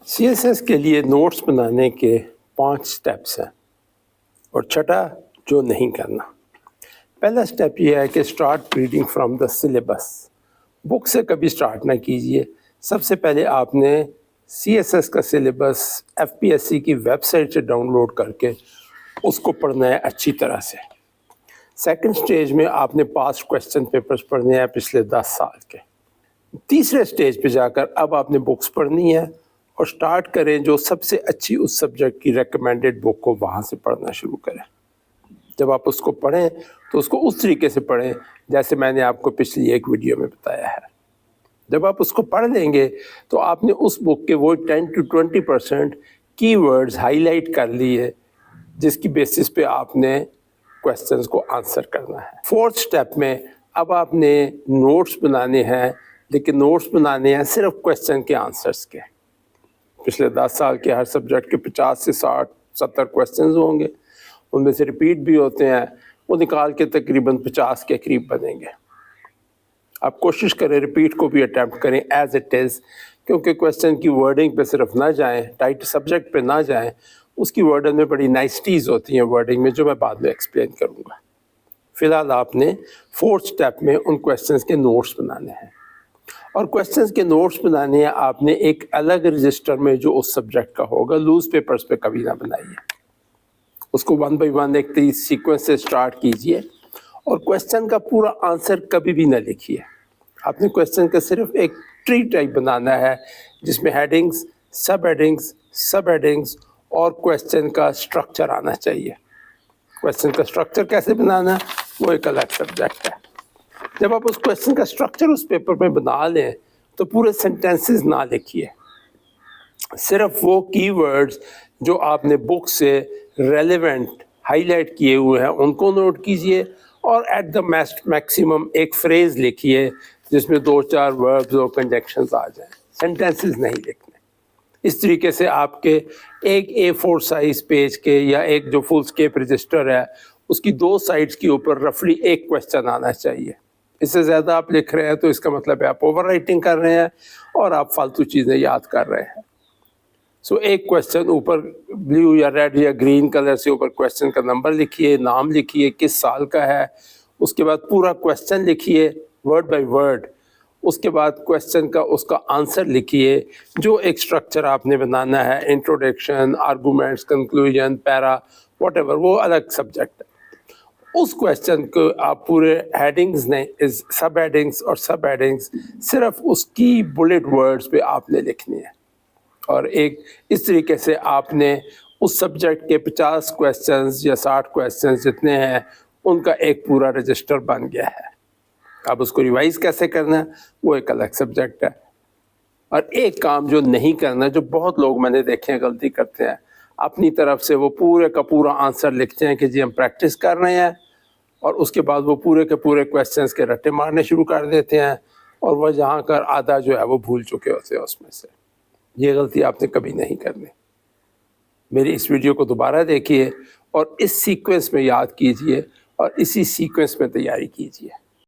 سی S S کے لیے notice بنانے کے 5 سٹیپس ہیں اور چھٹا جو نہیں کرنا. پہلا سٹیپ یہ ہے کہ start reading from the syllabus. Book سے کبھی اسٹارٹ نہ کیجئے. سب سے پہلے آپ نے سی ایس ایس کا syllabus F P S C کی ویب سائٹ سے ڈاؤن لوڈ کر کے اس کو پڑھنا ہے اچھی طرح سے. سیکنڈ سٹیج میں آپ نے پاسٹ کویسچن پیپرز پڑھنے ہیں پچھلے 10 سال کے. تیسرے سٹیج پہ جا کر اب آپ نے بکس پڑھنی ہے اور سٹارٹ کریں جو سب سے اچھی اس سبجیکٹ کی ریکمینڈڈ بک کو وہاں سے پڑھنا شروع کریں. جب آپ اس کو پڑھیں تو اس کو اس طریقے سے پڑھیں جیسے میں نے آپ کو پچھلی ایک ویڈیو میں بتایا ہے. جب آپ اس کو پڑھ لیں گے تو آپ نے اس بک کے وہ 10 to 20% کی ورڈز ہائی لائٹ کر لیے جس کی بیسس پہ آپ نے کویسچنز کو آنسر کرنا ہے. فورتھ سٹیپ میں اب آپ نے نوٹس بنانے ہیں، لیکن نوٹس بنانے ہیں صرف کویسچن کے آنسرز کے. پچھلے 10 سال کے ہر سبجیکٹ کے 50 سے 60 70 کویسچنز ہوں گے، ان میں سے ریپیٹ بھی ہوتے ہیں، وہ نکال کے تقریباً 50 کے قریب بنیں گے. آپ کوشش کریں ریپیٹ کو بھی اٹیمپٹ کریں ایز اٹ از، کیونکہ کویسچن کی ورڈنگ پہ صرف نہ جائیں، ٹائٹ سبجیکٹ پہ نہ جائیں. اس کی ورڈنگ میں بڑی نائسٹیز ہوتی ہیں ورڈنگ میں، جو میں بعد میں ایکسپلین کروں گا. فی الحال آپ نے 4تھ سٹیپ میں ان کویسچنز کے نوٹس بنانے ہیں، اور کویسچنز کے نوٹس بنانے ہیں آپ نے ایک الگ رجسٹر میں جو اس سبجیکٹ کا ہوگا. لوز پیپرز پہ کبھی نہ بنائیے. اس کو 1 by 1 ایک سیکوینس سے سٹارٹ کیجئے اور کویسچن کا پورا آنسر کبھی بھی نہ لکھیے. آپ نے کویسچن کا صرف ایک ٹری ٹائپ بنانا ہے جس میں ہیڈنگز، سب ہیڈنگز اور کویسچن کا سٹرکچر آنا چاہیے. کویسچن کا سٹرکچر کیسے بنانا ہے وہ ایک الگ سبجیکٹ ہے. جب آپ اس کویسچن کا سٹرکچر اس پیپر میں بنا لیں تو پورے سینٹینسز نہ لکھیے، صرف وہ کی ورڈز جو آپ نے بک سے ریلیونٹ ہائی لائٹ کیے ہوئے ہیں ان کو نوٹ کیجئے، اور ایٹ دا میکسیمم ایک فریز لکھیے جس میں 2-4 وربز اور کنجنکشنز آ جائیں. سینٹینسز نہیں لکھنے. اس طریقے سے آپ کے ایک A4 سائز پیج کے یا ایک جو فل اسکیپ رجسٹر ہے اس کی 2 سائڈز کے اوپر رفلی ایک کویسچن آنا چاہیے. اس سے زیادہ آپ لکھ رہے ہیں تو اس کا مطلب ہے آپ اوور رائٹنگ کر رہے ہیں اور آپ فالتو چیزیں یاد کر رہے ہیں. سو ایک کویسچن اوپر بلیو یا ریڈ یا گرین کلر سے اوپر کویسچن کا نمبر لکھیے، نام لکھیے، کس سال کا ہے. اس کے بعد پورا کویسچن لکھیے ورڈ بائی ورڈ. اس کے بعد کویسچن کا اس کا آنسر لکھیے جو ایک سٹرکچر آپ نے بنانا ہے، introduction, arguments, conclusion, para, what ever, وہ الگ سبجیکٹ ہے. اس کویسچن کو آپ پورے ہیڈنگز نہیں، سب ہیڈنگز اور سب ہیڈنگز صرف اس کی بلٹ ورڈز پہ آپ نے لکھنی ہے. اور ایک اس طریقے سے آپ نے اس سبجیکٹ کے 50 کویسچنز یا 60 کویسچنز جتنے ہیں ان کا ایک پورا رجسٹر بن گیا ہے. اب اس کو ریوائز کیسے کرنا ہے وہ ایک الگ سبجیکٹ ہے. اور ایک کام جو نہیں کرنا، جو بہت لوگ میں نے دیکھے ہیں غلطی کرتے ہیں، اپنی طرف سے وہ پورے کا پورا آنسر لکھتے ہیں کہ جی ہم پریکٹس کر رہے ہیں، اور اس کے بعد وہ پورے کے پورے کویسچنز کے رٹے مارنے شروع کر دیتے ہیں اور وہ جہاں کر آدھا جو ہے وہ بھول چکے ہوتے ہیں اس میں سے. یہ غلطی آپ نے کبھی نہیں کرنی. میری اس ویڈیو کو دوبارہ دیکھیے اور اس سیکوینس میں یاد کیجئے اور اسی سیکوینس میں تیاری کیجئے.